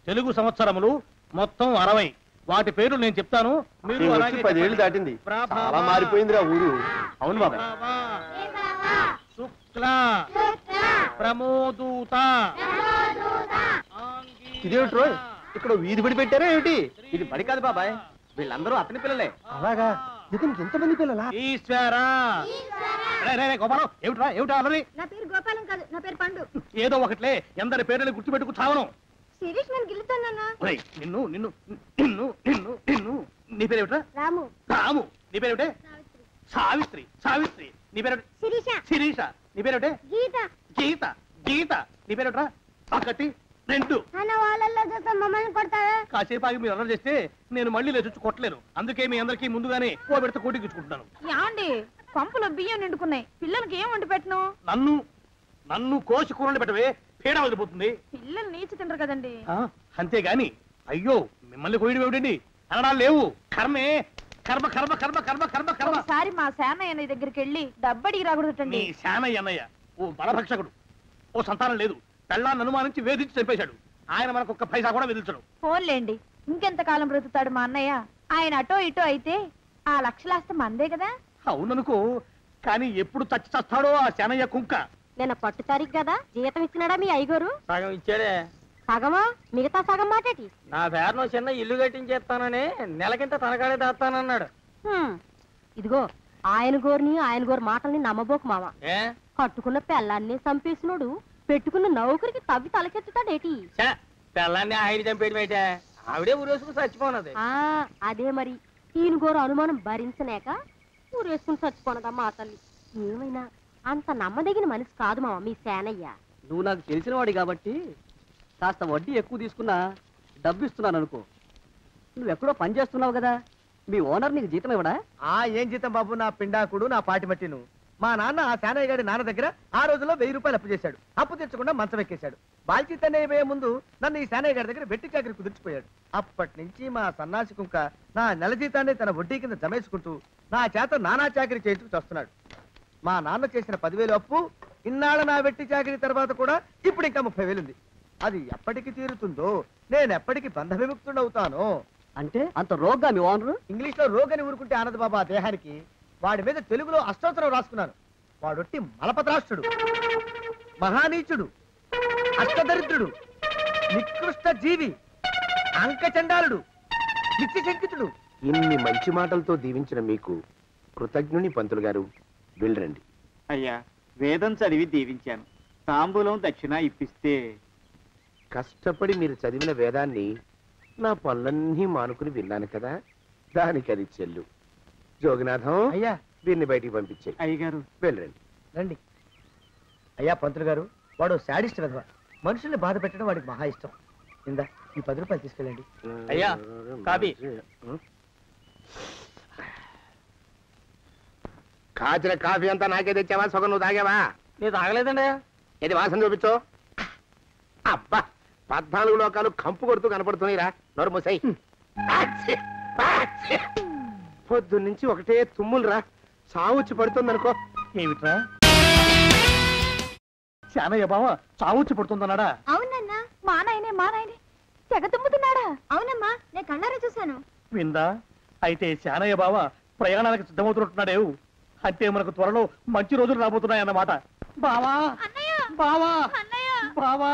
తెలుగు సంవత్సరములు మొత్తం 60. వాటి పేర్లు నేను చెప్తాను, మీరు అలాగే 10 ఏళ్ళు దాటింది, చాలా మారిపోయిందిరా ఊరు. అవును బాబాయ్. శుక్ల ప్రమోదూత. ఇదేమిటి రోయ్, ఇక్కడ వీధి బడి పెట్టారా ఏమిటి? ఇది బడి కాదు బాబాయ్, వీళ్ళందరూ అతని పిల్లలే. అలాగా? ఇతనికి ఎంతమంది పిల్లలా? ఈశ్వరా. గోపాలం, ఏమిట్రా ఏమిటా అన్నది? నా పేరు గోపాలం కాదు, నా పేరు పండు. ఏదో ఒకట్లే, ఎందరి పేర్లని గుర్తుపెట్టుకు చావను. శిరీష్ నన్ను గిల్లుతానన్నా. నిన్ను నిన్ను నిన్ను నిన్ను నిన్ను నీ పేరేమిట్రా? రాము. రాము. నీ పేరేమిటే? సావిత్రి. సావిత్రి. నీ పేరు? శిరీష. శిరీష. నీ పేరేమిటే? గీత. గీత. గీత. నీ పేరేమిట్రా? ఒకటి 2. అన్న వాళ్ళల్లో చూస్తే మమ్మల్ని కొడతావా? కాసేపు ఆగి మీరు అల్లరి చేస్తే నేను మళ్ళీ లేచొచ్చి కొట్టలేను. అందుకే మీ అందరికీ ముందుగానే ఓ పెడితే కోటికిచ్చుకుంటున్నాను. యాండి పంపులో బియ్యం నిండుకున్నాయి, పిల్లలకి ఏం వండి పెట్టను? నన్ను కోసి కూరలు పెట్టవే, పీడ వదిలిపోతుంది. పిల్లలు నీచి తింటారు కదండి. అంతేగాని అయ్యో మిమ్మల్ని కోయడం ఏమిటండి, అనడాలు లేవు. కర్మే, కర్మ కర్మ కర్మ కర్మ కర్మ కర్మ. ఒకసారి మా శానయ్య దగ్గరికి వెళ్ళి డబ్బడికి రాకూడదండి. నీ శానయ్య అన్నయ్య ఓ బలభక్షకుడు, ఓ సంతానం లేదు, పెళ్ళాన్ని అనుమానించి వేధించి చంపేశాడు. ఆయన మనకు ఒక్క పైసా కూడా వెదిల్చడు. ఫోన్లేండి, ఇంకెంత కాలం బ్రతుకుతాడు మా అన్నయ్య? ఆయన అటో ఇటో అయితే ఆ లక్షలాస్తే మందే కదా. అవుననుకో, కానీ ఎప్పుడు చచ్చి చస్తాడో ఆ శానయ్య కుంక. నేను పట్టు తారీఖు కదా, జీతం ఇచ్చినాడా మీ అయ్యగారు? సగం ఇచ్చాడే. సగమా? మిగతా సగం మాటేటి? నా పేరును చిన్న ఇల్లు కట్టించేస్తానని నెలకింత తనకాడే దాస్తానన్నాడు. ఇదిగో ఆయన గోరు మాటల్ని నమ్మబోకు మామ. ఏ కట్టుకున్న పెళ్ళాన్ని చంపేసినోడు పెట్టుకున్న నౌకరికి తవ్వి తలకెత్తుతాడేటి? పిల్లాన్ని ఆయన చంపేయడం అయితే ఆవిడే ఊరేసుకుని చచ్చిపోనది. అదే మరి, ఈయన గోరు అనుమానం భరించలేక ఊరేసుకుని చచ్చిపోనదమ్మా ఆ తల్లి. ఏమైనా అంత నమ్మదగిన మనిషి కాదు మామ మీ సేనయ్య. నువ్వు నాకు తెలిసిన వాడి కాబట్టి కాస్త వడ్డీ ఎక్కువ తీసుకున్నా డబ్బు ఇస్తున్నాను అనుకో. నువ్వెక్కడో పని చేస్తున్నావు కదా, మీ ఓనర్ నీకు జీతం ఇవ్వడా? ఏం జీతం బాబు, నా పిండాకుడు, నా పాటి మట్టిను. మా నాన్న ఆ శానయ్య గారి నాన్న దగ్గర ఆ రోజుల్లో 1000 రూపాయలు అప్పు చేశాడు. అప్పు తెచ్చకుండా మంచం ఎక్కేశాడు. బాల్చితనే అయిపోయే ముందు నన్ను ఈ శానయ్య గారి దగ్గర వెట్టి చాకరి కుదిర్చిపోయాడు. అప్పటి నుంచి మా సన్నాసి కుంక నా నెల జీతాన్ని తన వడ్డీ కింద జమేసుకుంటూ నా చేత నానా చాకరీ చేయించుకు వస్తున్నాడు. మా నాన్న చేసిన 10,000 అప్పు ఇన్నాళ్ళ నా వెట్టి చాకరీ తర్వాత కూడా ఇప్పుడు ఇంకా 30,000 ఉంది. అది ఎప్పటికి తీరుతుందో, నేను ఎప్పటికి బంధ విముక్తుడవుతానో. అంటే అంత రోగ్గా మీ ఓనరు? ఇంగ్లీష్ లో రోగని ఊరుకుంటే ఆనంద్ బాబా దేహానికి. వాడి మీద తెలుగులో అష్టోత్తరం రాసుకున్నాను. వాడొట్టి మలపత్రాష్ట్రుడు, మహానీచుడు, అష్టదరిద్రుడు, నికృష్ట జీవి, అంకచండాలుడు, నిత్యశంకితుడు. ఇన్ని మంచి మాటలతో దీవించిన మీకు కృతజ్ఞుని పంతులు గారు. వెళ్ళరండి. అయ్యా, వేదం చదివి దీవించాను, తాంబూలం దక్షిణ ఇప్పిస్తే. కష్టపడి మీరు చదివిన వేదాన్ని నా పనులన్నీ మానుకుని విన్నాను కదా, దానికి అది చెల్లు. జోగినాథం, అయ్యా వీరిని బయటికి పంపించే. అయ్యగారు వెళ్ళరండి. రండి. అయ్యా పంతులు గారు, వాడు శాడిస్ట్ విధవ. మనుషుల్ని బాధ పెట్టడం వాడికి మహా ఇష్టం. ఇందా ఈ 10 రూపాయలు తీసుకెళ్ళండి. అయ్యా, కాపీ. కాచిన కాఫీ అంతా నాకే తెచ్చావా? సగం నువ్వు తాగావా? నేను తాగలేదండి. ఇది వాసన చూపించు. అబ్బా, 14 లోకాలు కంపు కొడుతూ కనపడుతున్నాయిరా. నోరు మూసాయి. పొద్దున్నుంచి ఒకటే తుమ్ములురా, సావుచ్చి పడుతుంది అనుకో. ఏమిట్రా శానయ్య బావ చావుచ్చి పడుతుందన్నాడా? అవునన్నా, మా నాయనే తెగ తుమ్ముతున్నాడా? అవునమ్మా, నేను కళ్ళారా చూశాను. విందా? అయితే శానయ్య బావ ప్రయాణానికి సిద్ధమవుతున్నట్టున్నాడేవు. అంటే మనకు త్వరలో మంచి రోజులు రాబోతున్నాయన్నమాట. బావా బావా బావా,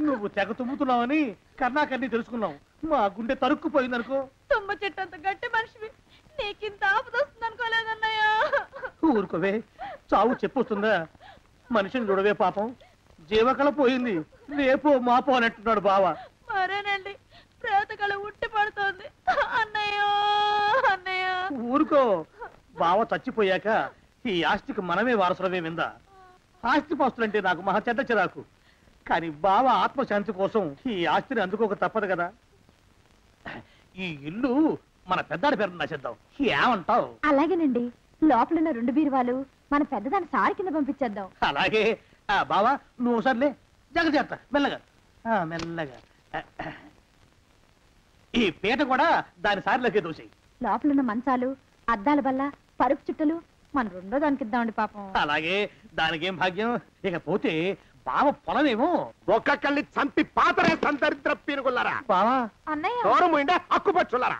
నువ్వు తెగ తుమ్ముతున్నావని కర్ణాకర్ణి తెలుసుకున్నావు. మా గుండె తరుక్కుపోయిందనుకో. తుమ్మ చెట్టు అంత గట్టి మనిషివి, నీకింత ఆపదొస్తుంది అనుకోలేదన్నయ్యా. ఊరుకోవే, చావు చెప్పొస్తుందా? మనిషిని చూడవే పాపం, జీవకళ పోయింది. రేపో మాపో అంటున్నాడు బావ. మరేనండి, ప్రేతకళ ఉట్టి పడుతోంది అన్నయ్యో. అన్నయ్య ఊరుకో, బావ చచ్చిపోయాక ఈ ఆస్తికి మనమే వారసులమే. విందా? ఆస్తి పాస్తులంటే నాకు మహా చెడ్డ చిరాకు. కానీ బావ ఆత్మశాంతి కోసం ఈ ఆస్తిని అందుకోక తప్పదు కదా. ఈ ఇల్లు మన పెద్దాడి పేరు నచ్చేద్దాం, ఏమంటావు? అలాగేనండి, లోపలున్న 2 బీరువాలు మన పెద్దదాన్ని సారి కింద పంపించేద్దాం. అలాగే. బావా నువ్వు సర్లే, జాగ్రత్త, మెల్లగా మెల్లగా. ఈ పీట కూడా దాని సారిలోకే దూసేయి. లోపలున్న మంచాలు, అద్దాల బల్ల, పరుపు చుట్టలు మన 2వ దానికి ఇద్దామండి పాపం. అలాగే, దానికేం భాగ్యం. ఇకపోతే బావ పొలమేమో. ఒక్కొక్కల్ని చంపి పాతరేస్తాను దరిద్ర పీనుకున్నారా. బావా అన్నయ్య దూరం ఉండే హక్కుపచ్చులారా.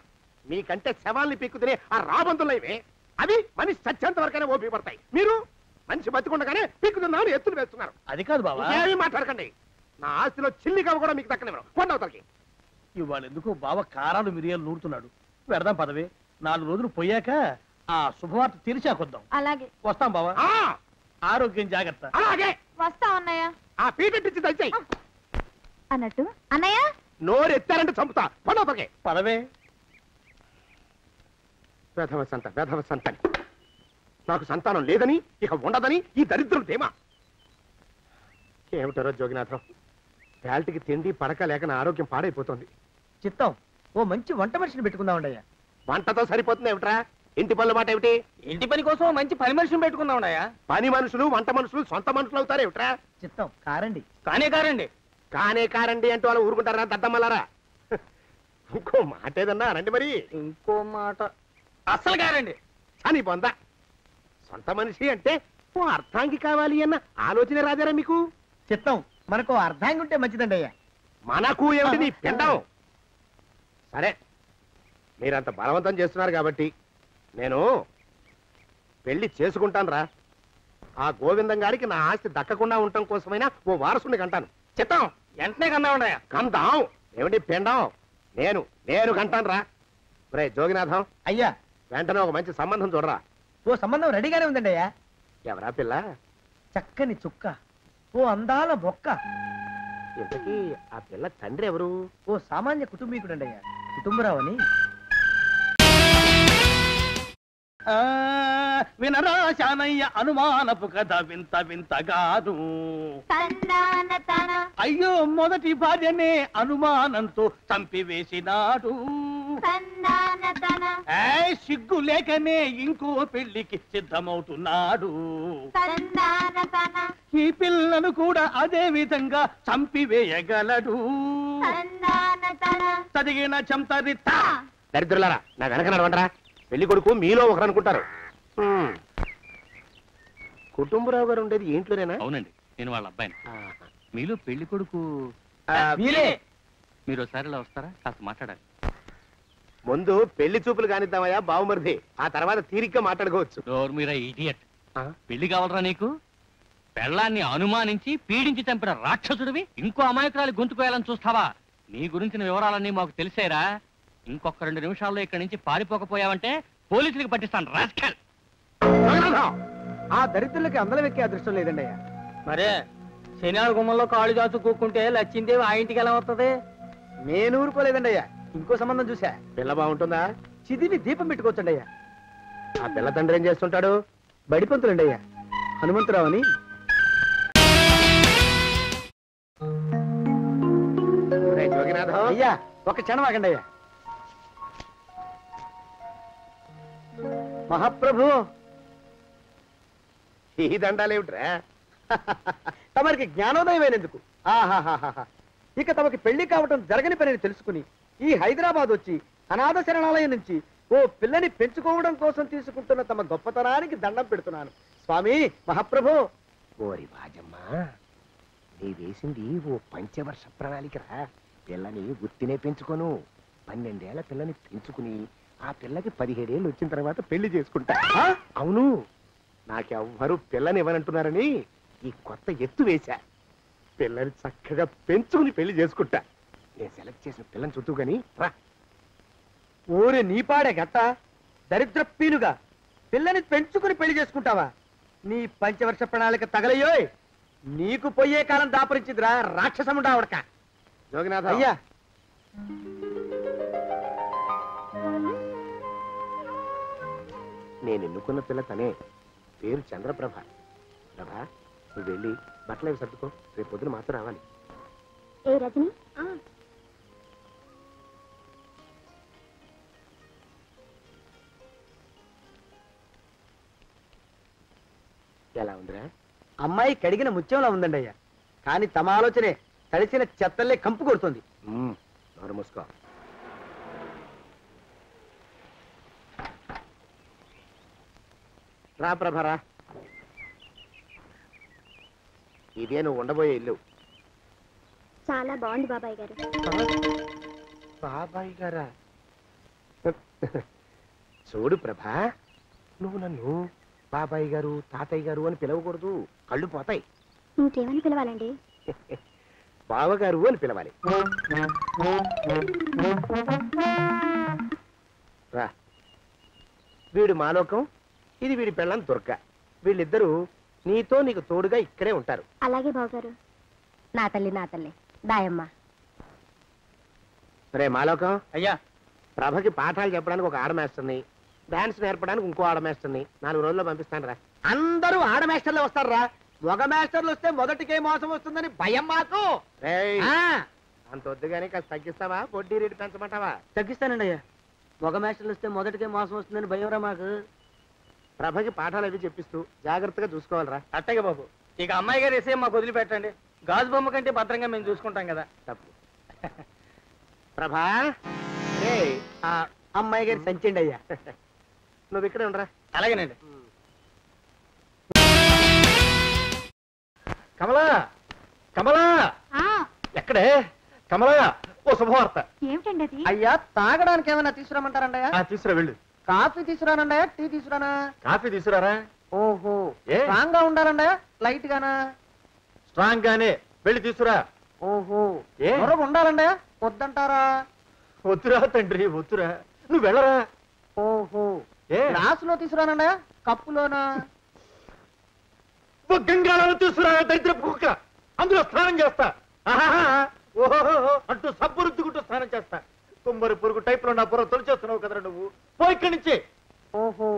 మీకంటే శవాల్ని పీక్కుతినే ఆ రాబందులు ఇవే. అవి మనిషి చచ్చేంత వరకైనా ఓపి పడతాయి. మీరు మనిషి బతికుండగానే పీక్కుతున్నామని ఎత్తులు వేస్తున్నారు. అది కాదు బావా, ఏమీ మాట్లాడకండి. నా ఆస్తిలో చిల్లి కవ్వ కూడా మీకు దక్కనివ్వరు. కొండవతలకి. ఇవాళ ఎందుకో బావ కారాలు మిరియాలు నూరుతున్నాడు. పెడదాం పదవే, 4 రోజులు పోయాక ఆ శుభవార్త తెలిసాకొద్దాం. అలాగే వస్తాం బావా. ఆ, ఆరోగ్యం జాగ్రత్త. అలాగే వస్తా అన్నయ్య. ఆ పీటెట్టించి దయచేయి. అన్నట్టు అన్నయ్య నోరు ఎత్తారంటే చంపుతా. కొండవతలకి. పదవే. వేధవ సంతని. నాకు సంతానం లేదని, ఇక ఉండదని ఈ దరిద్రులు ధీమా. ఏమిటారో జోగినాథం, వేల్టికి తిండి పడక లేక నా ఆరోగ్యం పాడైపోతుంది. చిత్తం ఓ మంచి వంట మనిషిని పెట్టుకుందాం ఉండయ్యా. వంటతో సరిపోతుంది ఏమిట్రా? ఇంటి పనుల మాట ఏమిటి? ఇంటి పని కోసం మంచి పని మనిషిని పెట్టుకుందాం ఉండయ్యా. పని మనుషులు వంట మనుషులు సొంత మనుషులు అవుతారు ఏమిట్రా? చిత్తం కారండి. కానే కారండి అంటూ వాళ్ళు ఊరుకుంటారా దద్దమ్మలారా? ఇంకో మాట ఏదన్నా రండి మరి. ఇంకో మాట అస్సలు కారండి. అని పొందా. సొంత మనిషి అంటే ఓ అర్థాంగి కావాలి అన్న ఆలోచన రాజారా మీకు? చిత్తం మనకు అర్ధాంగి ఉంటే మంచిదండి అయ్యా. మనకు ఏమిటి నీ పిండం? సరే, మీరంత బలవంతం చేస్తున్నారు కాబట్టి నేను పెళ్లి చేసుకుంటాను రా. ఆ గోవిందం గారికి నా ఆస్తి దక్కకుండా ఉండటం కోసమైనా ఓ వారసుని కంటాను. చిత్తం వెంటనే కన్నా ఉండయా. కందాం ఏమిటి పిండం? నేను కంటాను రా. రే జోగినాథం, అయ్యా వెంటనే ఒక మంచి సంబంధం చూడరా. ఓ సంబంధం రెడీగానే ఉందండి అయ్యా. ఎవరా పిల్ల? చక్కని చుక్క, ఓ అందాల బొక్క, ఇంతకీ ఆ పిల్ల తండ్రి ఎవరు? ఓ సామాన్య కుటుంబీకుడండి అయ్యా. కుటుంబరావు అని. వినరా శానయ్య అనుమానపు కథ వింత వింతగాదు. అయ్యో మొదటి భార్యనే అనుమానంతో చంపివేసినాడు. సిగ్గు లేకనే ఇంకో పెళ్లికి సిద్ధమవుతున్నాడు. ఈ పిల్లను కూడా అదే విధంగా చంపివేయగలడు. చదివిన చంతరిత. దరిద్రులారా, నా వెనక నడవండరా. పెళ్లి కొడుకు మీలో ఒకరు అనుకుంటారు. కుటుంబరావు గారు ఉండేది ఏంట్లోనేనా? అవునండి, నేను వాళ్ళ అబ్బాయిని. ఆహా. మీలో పెళ్లి కొడుకు వీరే. మీరు ఒకసారి ఇలా వస్తారా? కాస్త మాట్లాడాలి. ముందు పెళ్లి చూపులు కానిద్దామయ్యా బావుమరిది, ఆ తర్వాత తీరిగ్గా మాట్లాడుకోవచ్చు. డోర్ మీరా ఇడియట్. పెళ్లి కావాలరా నీకు? పెళ్ళాన్ని అనుమానించి పీడించి చంపిన రాక్షసుడివి ఇంకో అమాయకురాలు గొంతుకోయాలని చూస్తావా? నీ గురించిన వివరాలన్నీ మాకు తెలిసేరా. ఇంకొక 2 నిమిషాల్లో ఇక్కడి నుంచి పారిపోకపోయావంటే పోలీసులకు పట్టిస్తాను. రాస్కల్. ఆ దరిద్రులకి అందలం ఎక్కే అదృష్టం లేదండి అయ్యా. మరే శనివార గుమ్మంలో కాళ్ళు చాచు కూకుంటే లచ్చిందేవి ఆ ఇంటికి ఎలా వస్తుంది? నేను ఊరుకోలేదండి అయ్యా. ఇంకో సంబంధం చూసా. పిల్ల బాగుంటుందా? చిదివి దీపం పెట్టుకోవచ్చండి అయ్యా. ఆ పిల్ల తండ్రి ఏం చేస్తుంటాడు? బడిపంతులండి అయ్యా. హనుమంతరావు అని. జోగినాథం, అయ్యా ఒక క్షణం ఆగండి అయ్యా. మహాప్రభు, ఈ దండాలేమిట్రా? తమరికి జ్ఞానోదయమైనందుకు ఆహాహాహా. ఇక తమకి పెళ్లి కావటం జరగని పనిని తెలుసుకుని ఈ హైదరాబాద్ వచ్చి అనాథ శరణాలయం నుంచి ఓ పిల్లని పెంచుకోవడం కోసం తీసుకుంటున్న తమ గొప్పతనానికి దండం పెడుతున్నాను స్వామి. మహాప్రభు. ఓరి బాజమ్మ, నీ వేసింది ఓ పంచవర్ష ప్రణాళికరా. పిల్లని గుర్తినే పెంచుకోను. 12 ఏళ్ల పిల్లని పెంచుకుని ఆ పిల్లకి 17 ఏళ్ళు వచ్చిన తర్వాత పెళ్లి చేసుకుంటా. అవును, నాకెవ్వరూ పిల్లని ఇవ్వనంటున్నారని ఈ కొత్త ఎత్తు వేశా. పిల్లని చక్కగా పెంచుకుని పెళ్లి చేసుకుంటా. నేను సెలెక్ట్ చేసిన పిల్లని చుట్టూ గాని రా. ఊరి నీపాడే గట్ట దరిద్ర పీనుగా పిల్లని పెంచుకుని పెళ్లి చేసుకుంటావా? నీ పంచవర్ష ప్రణాళిక తగలయ్యోయ్. నీకు పోయే కాలం దాపరించిందిరా రాక్షసముండావడక. జోగినాథ, అయ్యా నేను ఎన్నుకున్న పిల్ల తనే. పేరు చంద్రప్రభ. ప్రభ, నువ్వు వెళ్ళి బట్టలు అవి సర్దుకో. రేపు పొద్దున మాత్రం రావాలి. ఏ రజని ఎలా ఉందిరా? అమ్మాయి కడిగిన ముత్యంలా ఉందండి అయ్యా. కానీ తమ ఆలోచనే తడిసిన చెత్తల్లే కంపు కొడుతుంది. నోరు మూసుకో. రా ప్రభరా. ఇదే నువ్వు ఉండబోయే ఇల్లు. చాలా బాగుంది బాబాయ్ గారు. బాబాయ్ గారా? చూడు ప్రభా, నువ్వు నన్ను బాబాయ్ గారు తాతయ్య గారు అని పిలవకూడదు, కళ్ళు పోతాయి. ఇంకేమని పిలవాలండి? బావగారు అని పిలవాలి. రా, వీడు మాలోకం, ఇది వీడి పెళ్ళం దుర్గ. వీళ్ళిద్దరూ నీతో నీకు తోడుగా ఇక్కడే ఉంటారు. అలాగే బావగారు. నా తల్లి దాయమ్మ. రే మాలోకం, అయ్యా, ప్రభకి పాఠాలు చెప్పడానికి ఒక ఆడమేస్తుంది, డాన్స్ నేర్పడానికి ఇంకో ఆడమేస్తుంది. 4 రోజుల్లో పంపిస్తాను రా. అందరూ ఆడ మాస్టర్లు వస్తారా? మగ మాస్టర్లు వస్తే మొదటికే మోసం వస్తుందని భయం మాకు. రేయ్, ఆ, అంత వద్దుగానే కాస్త తగ్గిస్తావా? వడ్డీ రేటు పెంచమంటావా? తగ్గిస్తానండి అయ్యా. మగ మ్యాచ్లు వస్తే మొదటికే మోసం వస్తుందని భయంరా మాకు. ప్రభకి పాఠాలు అవి చెప్పిస్తూ జాగ్రత్తగా చూసుకోవాలరా. అట్టగే బాబు. ఇక అమ్మాయి గారు వేసే మాకు వదిలిపెట్టండి. గాజు బొమ్మ కంటే భద్రంగా మేము చూసుకుంటాం కదా. తప్పు. ప్రభా, రే, ఆ అమ్మాయి గారి సంచండి అయ్యా. నువ్వు ఇక్కడే ఉండరా. అలాగేనండి. కమలా, కమలా, ఎక్కడే? కమలా, ఓ శుభవార్త. ఏమిటండి అది? అయ్యా, తాగడానికి ఏమైనా తీసుకురామంటారండయ్యా? తీసుకురా వెళ్ళు. కాఫీ తీసుకురానండయ్యా? టీ తీసుకురానా? కాఫీ తీసుకురారా. ఓహో, ఏ? స్ట్రాంగ్ గా ఉండాలండయ్యా? లైట్ గానా? స్ట్రాంగ్ గానే వెళ్ళి తీసుకురా. ఓహో, ఏ? మరొక ఉండాలండయ్యా? వద్దంటారా? వద్దురా తండ్రి, వద్దురా, నువ్వు వెళ్ళరా. ఓహో, ఏ? గ్లాసులో తీసుకురానండయ్యా? కప్పులోనా? గంగాళాలు తీసుకురా దరిద్ర కుక్క. అందులో స్నానం చేస్తా. ఆహాహా, ఓహో అంటూ సబ్బు రుద్దుకుంటూ స్నానం చేస్తా. కుమ్మరి పురుగు టైప్ లో నా బుర్ర తొలిచేస్తున్నావు కదరా నువ్వు. పో ఇక్కడి నుంచి. ఓహో,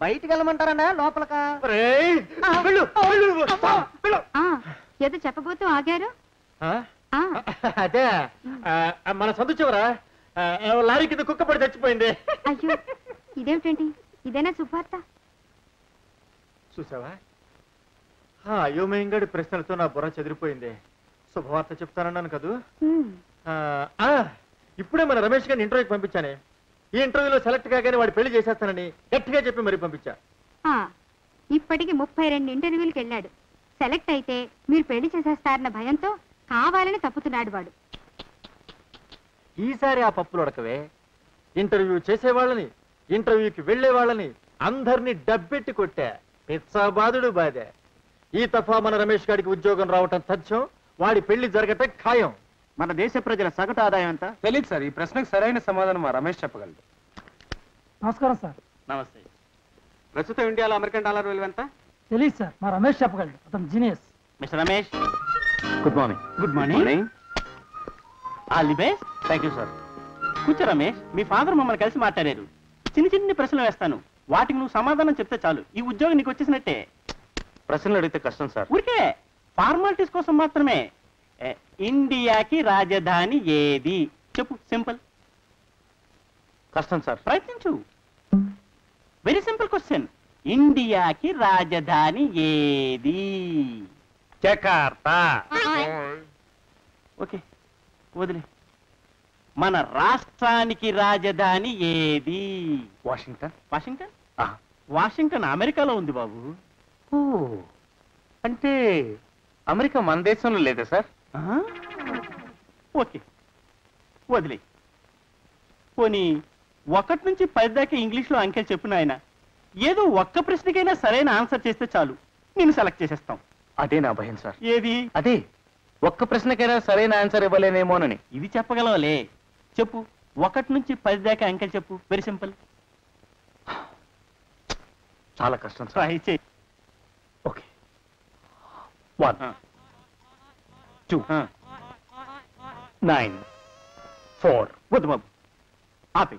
బయటికి వెళ్ళమంటారండయ్యా? లోపలకా? రేయ్, వెళ్ళు, వెళ్ళు, వెళ్ళు. ఏదో చెప్పబోతూ ఆగారు. అదే, మన సందు చివరా లారీ కింద కుక్క పడి చచ్చిపోయింది. అయ్యో, ఇదేమిటండి? ఇదేనా శుభార్త? చూసావా, అయోమయంగాడి ప్రశ్నలతో నా బుర్ర చెదిరిపోయింది. శుభవార్త చెప్తానన్నాను కదూ. ఇప్పుడే మన రమేష్ గారిని ఇంటర్వ్యూకి పంపించానే. ఈ ఇంటర్వ్యూలో సెలెక్ట్ కాగానే వాడి పెళ్లి చేసేస్తానని గట్టిగా చెప్పి మరి పంపించా. ఇప్పటికి 32 ఇంటర్వ్యూలకు వెళ్ళాడు. సెలెక్ట్ అయితే మీరు పెళ్లి చేసేస్తారన్న భయంతో కావాలని తప్పుతున్నాడు వాడు. ఈసారి ఆ పప్పులు ఉడకవే. ఇంటర్వ్యూ చేసేవాళ్ళని, ఇంటర్వ్యూకి వెళ్లే వాళ్ళని అందరినీ డబ్బెట్టి కొట్టా. పిచ్చాబాదుడు బాధే. ఈ తఫా మన రమేష్ గారికి ఉద్యోగం రావటం తథ్యం, వాడి పెళ్లి జరగటం ఖాయం. మన దేశ ప్రజల సగటు ఆదాయం ఎంత? తెలియదు సార్. ఈ ప్రశ్నకు సరైన సమాధానం మా రమేష్ చెప్పగలడు. నమస్కారం సార్. నమస్తే. ప్రస్తుతం ఇండియాలో అమెరికన్ డాలర్ విలువ ఎంత? తెలియదు సార్, మా రమేష్ చెప్పగలడు, అతను genius. Mister Ramesh, good morning. Good morning. All the best. Thank you sir. కూర్చో రమేష్, మీ ఫాదర్ మమ్మల్ని కలిసి మాట్లాడారు. చిన్ని ప్రశ్నలు వేస్తాను, వాటికి నువ్వు సమాధానం చెప్తే చాలు. ఈ ఉద్యోగం నీకు వచ్చేసినట్టే. ప్రశ్నలు అడిగితే కష్టం సార్. ఊరికే ఫార్మాలిటీస్ కోసం మాత్రమే. ఇండియాకి రాజధాని ఏది చెప్పు. సింపుల్. కష్టం సార్. ప్రయత్నించు. Very simple question. ఇండియాకి రాజధాని ఏది? జకార్తా. ఓకే, వదిలే. మన రాష్ట్రానికి రాజధాని ఏది? వాషింగ్టన్. వాషింగ్టన్? వాషింగ్టన్ అమెరికాలో ఉంది బాబు. అంటే అమెరికా మన దేశంలో లేదా సార్? ఓకే, వదిలే. పోనీ 1 నుంచి 10 దాకా ఇంగ్లీష్లో అంకెలు చెప్పు నాయన. ఏదో ఒక్క ప్రశ్నకైనా సరైన ఆన్సర్ చేస్తే చాలు, నేను సెలెక్ట్ చేసేస్తాం. అదే నా భయం సార్. ఏది? అదే, ఒక్క ప్రశ్నకైనా సరైన ఆన్సర్ ఇవ్వలేనేమోనని. ఇది చెప్పగలవలే. చెప్పు. 1 నుంచి 10 దాకా అంకెలు చెప్పు. Very simple. చాలా కష్టం సార్. ట్రై చేయి. ఓకే. 1 2 9 4. వద్దు బాబు, ఆపే.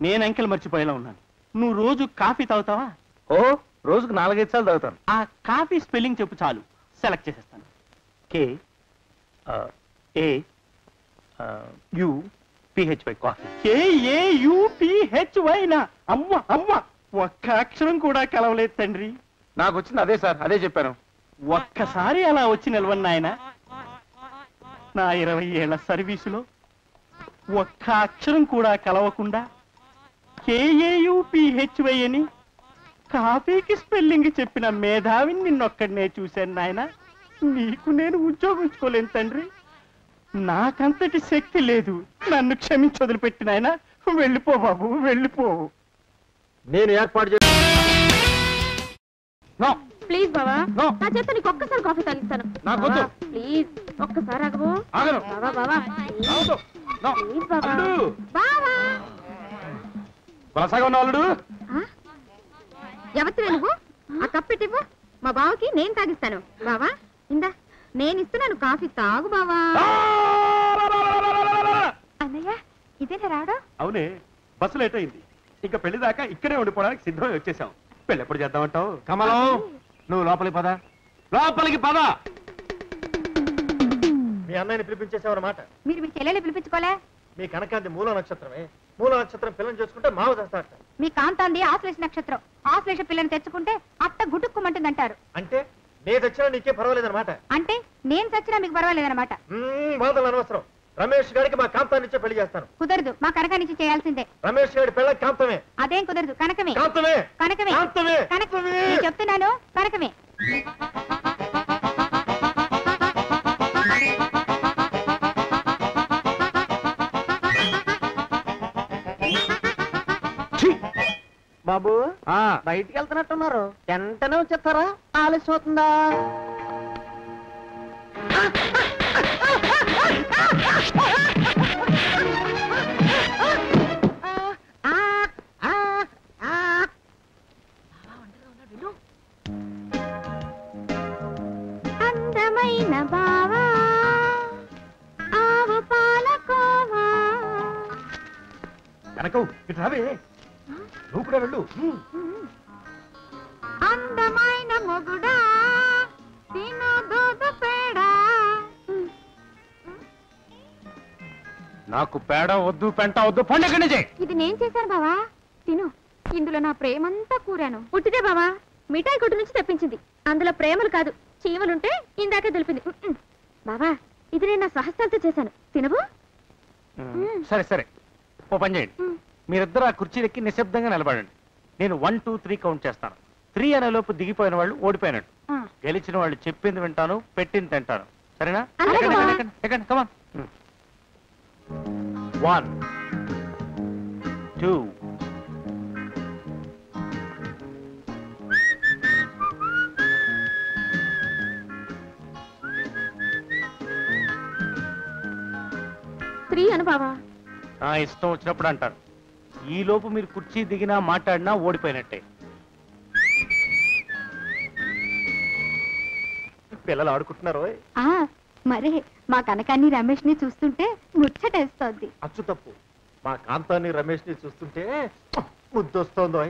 నేను అంకెలు మర్చిపోయేలా ఉన్నాను. నువ్వు రోజు కాఫీ తాగుతావా? ఓ, రోజుకు 4-5 సార్లు తాగుతాను. ఆ కాఫీ స్పెల్లింగ్ చెప్పు చాలు, సెలెక్ట్ చేసేస్తాను. KAUPHY coffee. KAUPHY నా? అమ్మ అమ్మ, ఒక్క అక్షరం కూడా కలవలేదు తండ్రి. నాకు వచ్చింది అదే సార్, అదే చెప్పాను. ఒక్కసారి అలా వచ్చి నిలవను నాయన. నా 20 ఏళ్ల సర్వీసులో ఒక్క అక్షరం కూడా కలవకుండా KAUPHY అని కాఫీకి స్పెల్లింగ్ చెప్పిన మేధావిని నిన్నొక్కడనే చూశాను నాయన. నీకు నేను ఉద్యోగం ఇచ్చుకోలేను తండ్రి. నాకంతటి శక్తి లేదు. నన్ను క్షమించి వదిలిపెట్టిన ఆయన వెళ్ళిపో బాబు, వెళ్ళిపో. నేను ఏర్పాటు చేసి ప్లీజ్ బావా, No. నా చేత నీకు ఒక్కసారి కాఫీ తాగిస్తాను. నాకొద్దు. ప్లీజ్ ఒక్కసారి ఆగవు. ఆగను. బావా బావా రావద్దు. No. ప్లీజ్ బావా. అల్లుడు. బావా వలసగా ఉన్న అల్లుడు. ఎవరితో నువ్వు? ఆ కప్పెట్టివ్వు, మా బావకి నేను తాగిస్తాను. బావా ఇందా, నేను ఇస్తున్నాను కాఫీ, తాగు బావా. అన్నయ్య ఇదేనా రావడం? అవునే, బస్సు లేట్ అయింది. ఇంకా పెళ్లి దాకా ఇక్కడే ఉండిపోవడానికి సిద్ధమై వచ్చేసాం. పెళ్ళి ఎప్పుడు చేద్దామంటావు? కమలం, నువ్వు లోపలికి పద. లోపలికి పద. మీ అన్నయ్యని పిలిపించేసావన్నమాట. మీరు మీ చెల్లెలు పిలిపించుకోలే? మీ కనకాంతి మూల నక్షత్రమే. మూల నక్షత్రం పిల్లని చేసుకుంటే మావ చేస్తాడట. మీ కాంతాంది ఆశ్లేష నక్షత్రం. ఆశ్లేష పిల్లని తెచ్చుకుంటే అత్త గుటుక్కుమంటుందంటారు. అంటే నే తెచ్చినా నీకే పర్వాలేదన్నమాట. అంటే నేను చచ్చినా మీకు పర్వాలేదన్నమాట. బాధలు అనవసరం. రమేష్ గారికి మా కాంతాన్నిచ్చే పెళ్లి చేస్తాను. కుదరదు, మా కనకానికి చేయాల్సిందే. రమేష్ గారి పెళ్ళ కాంతమే. అదేం కుదరదు, కనకమే. కాంతమే. కనకమే. కాంతమే. కనకమే. నేను చెప్తున్నాను, కనకమే. బాబు బయటికి వెళ్తున్నట్టున్నారు, వెంటనే వచ్చేస్తారా? ఆలస్యం అవుతుందా? అందమైన బావా, ఆవు పాలకోవా. కనకం ఇటు రావే. నువ్వు కూడా వెళ్ళు. అందమైన మొగుడా, తిను దూద పేడా. నాకు పేడ వద్దు, పెంట వద్దు, పండుగ నుంచే. ఇది నేను చేశాను బావా, తిను. ఇందులో నా ప్రేమంతా కూరాను. ఉట్టిదే బావా, మిఠాయి కొట్టు నుంచి తెప్పించింది. అందులో ప్రేమలు కాదు, చీమలుంటే ఇందాకే తెలిపింది. బావా, ఇది నేను నా స్వహస్తాలతో చేశాను, తినవు? సరే సరే, ఓ పని చేయండి. మీరిద్దరు ఆ కుర్చీలెక్కి నిశ్శబ్దంగా నిలబడండి. నేను 1, 2, 3 కౌంట్ చేస్తాను. 3 అనే లోపు దిగిపోయిన వాళ్ళు ఓడిపోయినట్టు. గెలిచిన వాళ్ళు చెప్పింది వింటాను, పెట్టింది తింటాను. సరేనా? ఎక్కండి, కమాన్. 1, 2. అను బావా. ఇష్టం వచ్చినప్పుడు అంటారు. ఈ లోపు మీరు కుర్చీ దిగినా మాట్లాడినా ఓడిపోయినట్టే. పిల్లలు ఆడుకుంటున్నారు. మరే మా కనకాన్ని రమేష్ ని చూస్తుంటే ముచ్చటేస్తోంది. అచ్చు తప్పు. మా కాంతాన్ని రమేష్ ని చూస్తుంటే ముద్దొస్తోందో.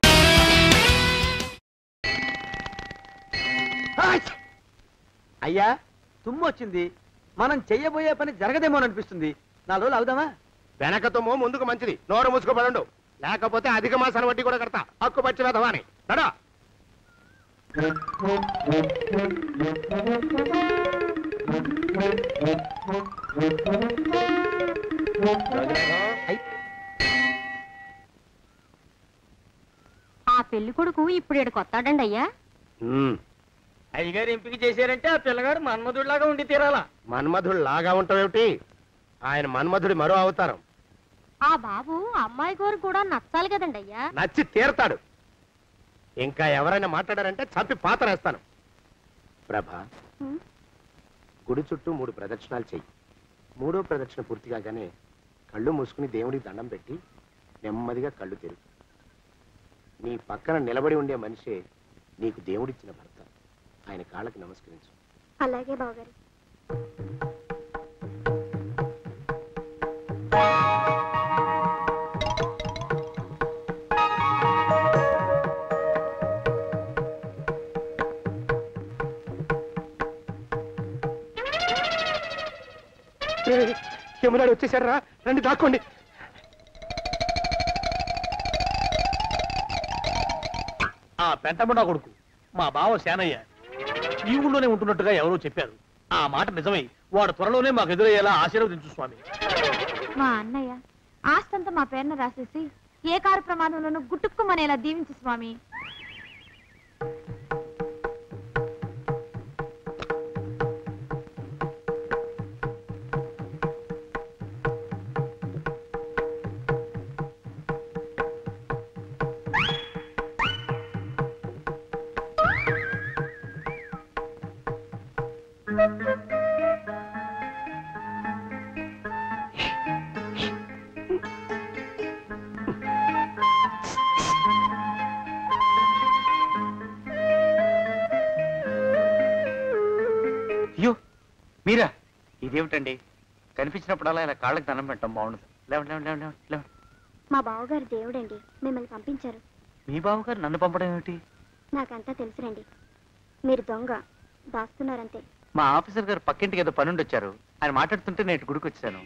అయ్యా, తుమ్ము వచ్చింది. మనం చెయ్యబోయే పని జరగదేమో అనిపిస్తుంది. 4 రోజులు అవుదామా? వెనకతోమో ముందుకు మంచిది. నోరు మూసుకోబడండు, లేకపోతే అధిక మాసాల వడ్డీ కూడా కడతా. హక్కు పచ్చి వేదవా అని నడా. ఆ పెళ్లి కొడుకు ఇప్పుడు ఇక్కడికి వస్తాడండి అయ్యా. అయ్యగారు ఎంపిక చేశారంటే ఆ పిల్లగాడు మన్మధుడిలాగా ఉండి తీరాలా. మన్మధుడు లాగా ఉంటావేమిటి? ఆయన మన్మధుడి మరో అవతారం. ఆ బాబు అమ్మాయి గారు కూడా నచ్చాలి కదండి అయ్యా. నచ్చి తీరతాడు. ఇంకా ఎవరైనా మాట్లాడారంటే చంపి పాతరేస్తాను. ప్రభా, గుడి చుట్టూ 3 ప్రదక్షిణాలు చెయ్యి. 3వ ప్రదక్షిణ పూర్తి కాగానే కళ్ళు మూసుకుని దేవుడికి దండం పెట్టి నెమ్మదిగా కళ్ళు తెరుగు. నీ పక్కన నిలబడి ఉండే మనిషే నీకు దేవుడిచ్చిన భర్త. ఆయన కాళ్ళకి నమస్కరించు. అలాగే బావగారు. యమునాడు వచ్చేసాడు రా, రండి దాక్కోండి. ఆ పెంటబడా కొడుకు మా బావ శానయ్య ఈ ఊళ్ళోనే ఉంటున్నట్టుగా ఎవరో చెప్పారు. ఆ మాట నిజమై వాడు త్వరలోనే మాకు ఎదురయ్యేలా ఆశీర్వదించు స్వామి. మా అన్నయ్య ఆస్తంతా మా పేరున రాసేసి ఏ కారు ప్రమాదంలోనూ గుట్టుక్కుమనేలా దీవించు స్వామి. ఇదేమిటండి కనిపించినప్పుడల్లా ఇలా కాళ్ళకి దండం పెట్టడం బాగుండదు. లేవండి లేవండి లేవండి లేవండి. మా బావగారు దేవుడండి, మిమ్మల్ని పంపించారు. మీ బావగారు నన్ను పంపడం ఏమిటి? నాకంతా తెలుసురండి. మీరు దొంగ, దాస్తున్నారంతే. మా ఆఫీసర్ గారు పక్కింటికి ఏదో పనుండి వచ్చారు. ఆయన మాట్లాడుతుంటే నేను గుడికి వచ్చాను.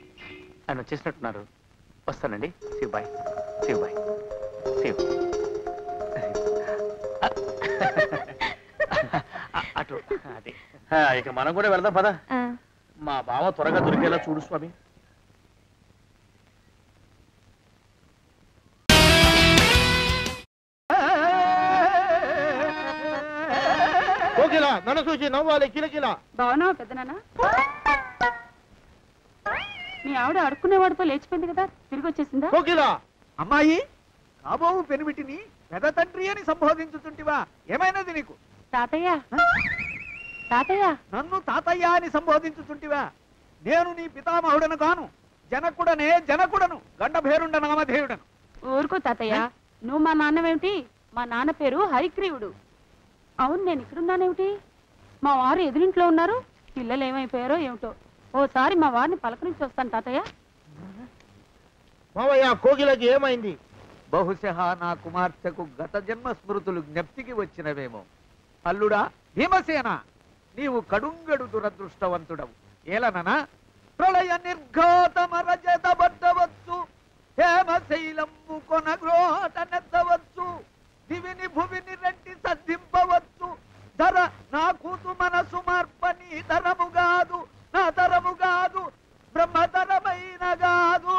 ఆయన వచ్చేసినట్టున్నారు. వస్తానండి. శివ్ బాయ్. శివ్ బాయ్. శివ్. అటు అదే. ఇక మనం కూడా వెళ్దాం పద. మా బావ త్వరగా దొరికేలా చూడు స్వామి. కోకిలా నన్ను చూసి నవ్వాలి కిలకిలా. బాగున్నావా పెద్దనాన్న? మీ ఆవిడ అడుక్కునేవాడితో లేచిపోయింది కదా, తిరిగి వచ్చేసిందా? కోకిలా అమ్మాయి, కాబోవు పెనిమిటిని పెద్ద తండ్రి అని సంబోధించుతుంటివా? ఏమైనది నీకు? తాతయ్య తాతయ్య నన్ను తాతయ్య అని సంబోధించుతుంటివా? నేను నీ పితామహుడను కాను, జనకుడనే జనకుడను, గండభేరుండ నామధేయుడను. ఊరుకో తాతయ్య, నువ్వు మా నాన్నవేమిటి? మా నాన్న పేరు హరిగ్రీవుడు. అవును, నేను ఇక్కడున్నానేమిటి? మా వారు ఎదురింట్లో ఉన్నారు. పిల్లలు ఏమైపోయారో ఏమిటో. ఓసారి మా వారిని పలకరించి వస్తాను తాతయ్య. మావయ్య కోకిలకి ఏమైంది? బహుశా నా కుమార్తెకు గత జన్మ స్మృతులు జ్ఞప్తికి వచ్చినవేమో. అల్లుడా భీమసేన, నీవు కడుంగడు దురదృష్టవంతుడవు. ఏలననా ప్రళయ నిర్ఘాతమరజతబట్టవచ్చు, హేమశైలము కొనగ్రోట నెత్తవచ్చు, దివిని భువిని రెంటి సద్దింపవచ్చు. ధర నా కూతు మనసు మార్పని ధరము కాదు, నా తరము కాదు, బ్రహ్మతరమైన కాదు.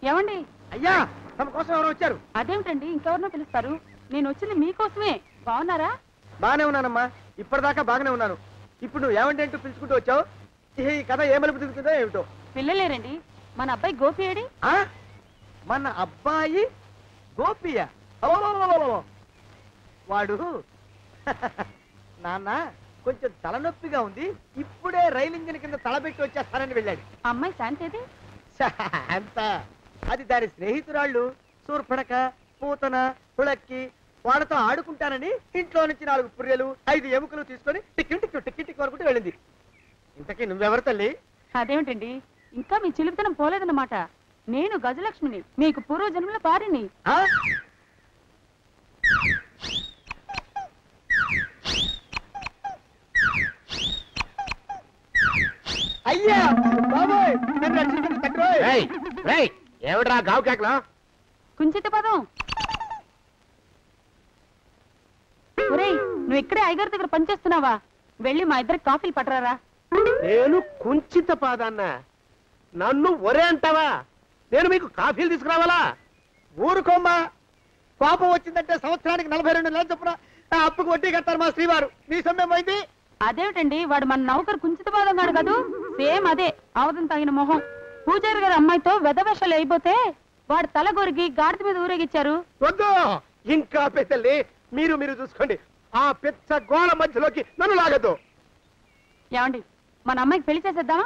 ఏమండి? అయ్యా, తమ కోసం ఎవరు వచ్చారు? అదేమిటండి, ఇంకెవరినో పిలుస్తారు? నేను వచ్చింది మీకోసమే. బాగున్నారా? బాగానే ఉన్నానమ్మా, ఇప్పటిదాకా బాగానే ఉన్నాను. ఇప్పుడు నువ్వు ఏమంటే అంటూ పిలుచుకుంటూ వచ్చావు. ఈ కథ ఏమలుపు తిరుగుతుందో ఏమిటో. పిల్లలేరండి. మన అబ్బాయి గోపి ఏడి? మన అబ్బాయి గోపియ? వాడు నాన్న కొంచెం తలనొప్పిగా ఉంది, ఇప్పుడే రైలు ఇంజిన్ కింద తలబెట్టి వచ్చేస్తానని వెళ్ళాడు. అమ్మాయి శాంతేది? అంత అది దాని స్నేహితురాళ్ళు సూర్పణక, పూతన, పుళక్కి, వాళ్ళతో ఆడుకుంటానని ఇంట్లో నుంచి 4 పుర్రెలు 5 ఎముకలు తీసుకొని టిక్కి టిక్కి టిక్కి టిక్కి వరకు వెళ్ళింది. ఇంతకీ నువ్వెవరు తల్లి? అదేమిటండి, ఇంకా మీ చిలుపుతనం పోలేదన్నమాట. నేను గజలక్ష్మిని, మీకు పూర్వజన్మల పారిని. అయ్యా బాబోయ్, నన్ను రక్షించండి తండ్రోయ్. ఏమిట్రా గావు కేకలా? కుంచిత పదం. ఒరేయ్, నువ్వు ఇక్కడే అయ్యగారి దగ్గర పనిచేస్తున్నావా? వెళ్ళి మా ఇద్దరికి కాఫీలు పట్టరారా. నేను కుంచిత పాదాన్న, నన్ను ఒరే అంటావా? నేను మీకు కాఫీలు తీసుకురావాలా? ఊరుకోమ్మా, కోపం వచ్చిందంటే సంవత్సరానికి 42 నెలలు చొప్పున ఆ అప్పుకు వడ్డీ కట్టారు మా శ్రీవారు. నీ సొమ్మేం పోయింది? అదేమిటండి, వాడు మన నౌకరు కుంచిత పాదం కాడు కదూ. సేమ్ అదే, అవతం తగిన మొహం. పూజారి గారి అమ్మాయితో వెధవేషాలు అయిపోతే వాడు తల గొరిగి గాడిద మీద ఊరేగిచ్చారు. వద్దు, ఇంకా పెద్దల్ని మీరు చూసుకోండి. ఆ పెద్ద గోళ మధ్యలోకి నన్ను లాగదు. ఏమండి, మన అమ్మాయికి పెళ్లి చేసేద్దామా?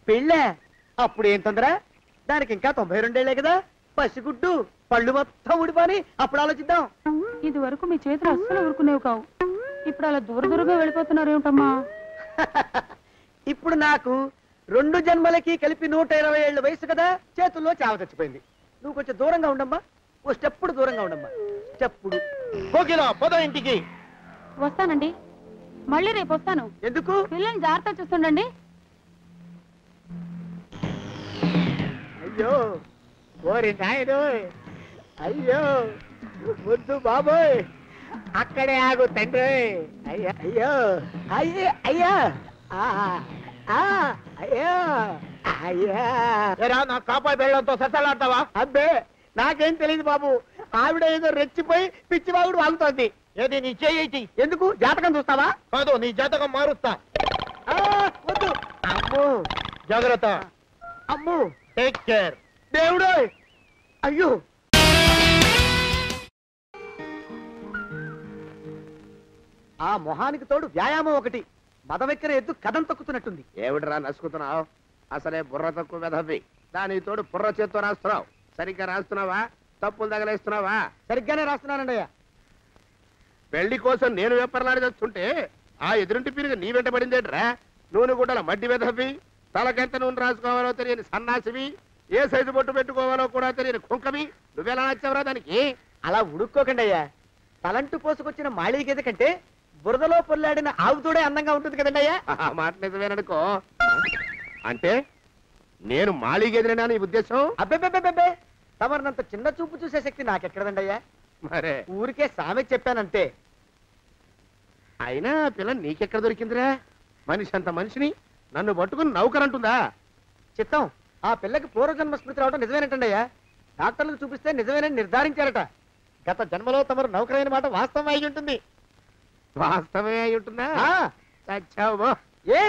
పెళ్ళే? అప్పుడు ఏం తొందర? దానికి ఇంకా 92 ఏళ్లే కదా. పసిగుడ్డు పళ్ళు మొత్తం ఊడిపోని అప్పుడు ఆలోచిద్దాం. ఇది వరకు మీ చేతులు అస్సలు ఊరుకునేవి కావు. ఇప్పుడు అలా దూరంగా వెళ్ళిపోతున్నారు ఏమిటమ్మా? ఇప్పుడు నాకు 2 జన్మలకి కలిపి 120 ఏళ్ళ వయసు కదా, చేతుల్లో చావ చచ్చిపోయింది. నువ్వు కొంచెం దూరంగా ఉండమ్మా, ఓ స్టెప్పుడు దూరంగా ఉండమ్మా. స్టెప్పుడు. కోకిలా పద ఇంటికి. వస్తానండి, మళ్ళీ రేపు వస్తాను. ఎందుకు? పిల్లల్ని జాగ్రత్త చూస్తుండండి. అయ్యో ఓరి నాయుడు, అయ్యో వద్దు బాబోయ్, అక్కడే ఆగు తండ్రి. అయ్యా అయ్యో అయ్యే అయ్యా అయ్యో అయ్యా. నా కాపాయి బెళ్ళంతో సత్తలాడతావా? అబ్బే నాకేం తెలియదు బాబు, ఆవిడ ఏదో రెచ్చిపోయి పిచ్చివాగుడు వాగుతోంది. ఏది నీ చేయి? ఎందుకు? జాతకం చూస్తావా? కాదు, నీ జాతకం మారుస్తా. వద్దు. అమ్మో జాగ్రత్త. అమ్మో, టేక్ కేర్. దేవుడు. అయ్యో ఆ మొహానికి తోడు వ్యాయామం ఒకటి. మదవెక్కిన ఎద్దు కథం తొక్కుతున్నట్టుంది. ఏమిటిరా నసుకుతున్నావు? అసలే బుర్ర తక్కువ వెధవి, దాని తోడు బుర్ర చేత్తో రాస్తున్నావు. సరిగ్గా రాస్తున్నావా? తప్పులు తగలేస్తున్నావా? సరిగ్గానే రాస్తున్నానండి అయ్యా. పెళ్లి కోసం నేను వెప్పర్లాడి చేస్తుంటే ఆ ఎదురింటి పీరుగా నీ వెంట పడిందేట్రా? నూనె గుడ్డల మడ్డి వెదవి, తలకెంత నూనె రాసుకోవాలో తెలియని సన్నాసివి, ఏ సైజు బొట్టు పెట్టుకోవాలో కూడా తెలియని కుంకవి, నువ్వెలా నచ్చావురా దానికి? అలా ఉడుక్కోకండి అయ్యా. తలంటు పోసుకొచ్చిన మాళీ గేదె కంటే బురదలో పొల్లాడిన ఆవుతోడే అందంగా ఉంటుంది కదండి అయ్యా. ఆ మాట నిజమేననుకో. అంటే నేను మాళీగెదిరినా నీ ఉద్దేశం? అబ్బెబ్బెబ్బెబ్బే, తమరినంత చిన్న చూపు చూసే శక్తి నాకెక్కడదండి అయ్యా. మరే ఊరికే సామె చెప్పానంతే. అయినా ఆ పిల్ల నీకెక్కడ దొరికిందిరా? మనిషి అంత మనిషిని నన్ను పట్టుకుని నౌకరంటుందా? చిత్తం, ఆ పిల్లకి పూర్వజన్మ స్మృతి రావడం నిజమేనంటండి అయ్యా. డాక్టర్లకు చూపిస్తే నిజమేనని నిర్ధారించారట. గత జన్మలో తమరు నౌకరైన మాట వాస్తవం అయి ఉంటుంది. వాస్తవమే అయి ఉంటుందా? చచ్చావు. ఏ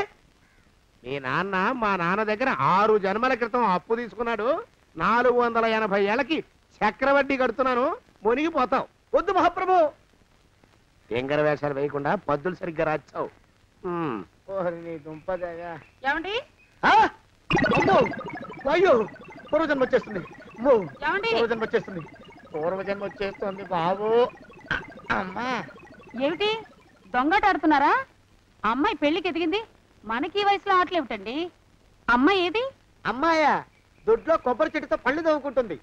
మీ నాన్న మా నాన్న దగ్గర 6 జన్మల క్రితం అప్పు తీసుకున్నాడు. 480 ఏళ్ళకి చక్రవడ్డీ కడుతున్నాను, మునిగిపోతావు. వద్దు మహాప్రభు. ఎంగర వేషాలు వేయకుండా పద్దులు సరిగ్గా రాచావు. నీ దుంపదగా. ఏమండి అయ్యో, పూర్వజన్మ వచ్చేస్తుంది. ఏమండి? పూర్వజన్మ వచ్చేస్తుంది. పూర్వజన్మ వచ్చేస్తుంది బాబు. అమ్మా, ఏమిటి దొంగట ఆడుతున్నారా? అమ్మాయి పెళ్లికి ఎదిగింది, మనకి ఈ వయసులో ఆటలేమిటండి? అమ్మాయి ఏది? అమ్మాయా దొడ్లో కొబ్బరి చెట్టుతో పళ్ళు తవ్వుకుంటుంది.